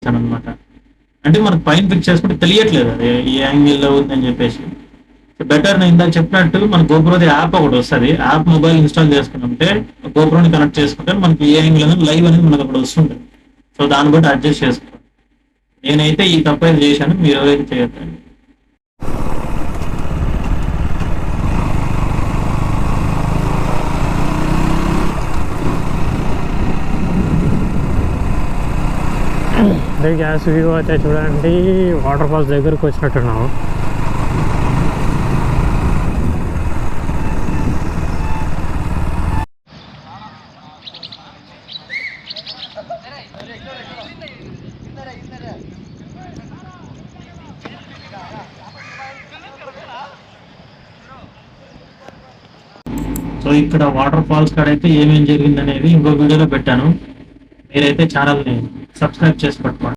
చేస్తాను అనమాట. అంటే మనకు పైన ఫిక్స్ చేసుకుంటే తెలియట్లేదు అది ఈ యాంగిల్లో ఉందని చెప్పేసి. బెటర్ నేను ఇందాక చెప్పినట్టు మన గోప్రోది యాప్ ఒకటి వస్తుంది. యాప్ మొబైల్ ఇన్స్టాల్ చేసుకుంటే గోప్రోని కనెక్ట్ చేసుకుంటే మనకి ఏ యాంగిల్ అనేది లైవ్ అనేది మనకు అక్కడ వస్తుంటుంది. సో దాన్ని బట్టి అడ్జస్ట్ చేసుకోవాలి. నేనైతే ఈ తప్పు అయితే చేశాను, మీరు ఎవరైతే చేయొద్దండి. అదే గ్యాస్ వ్యూ అయితే చూడండి, వాటర్ ఫాల్స్ దగ్గరకు వచ్చినట్టున్నాము. సో ఇక్కడ వాటర్ ఫాల్స్ కాడ అయితే ఏమేమి జరిగింది అనేది ఇంకో వీడియోలో పెట్టాను. మీరైతే ఛానల్ని సబ్స్క్రైబ్ చేసి పెట్టుకోండి.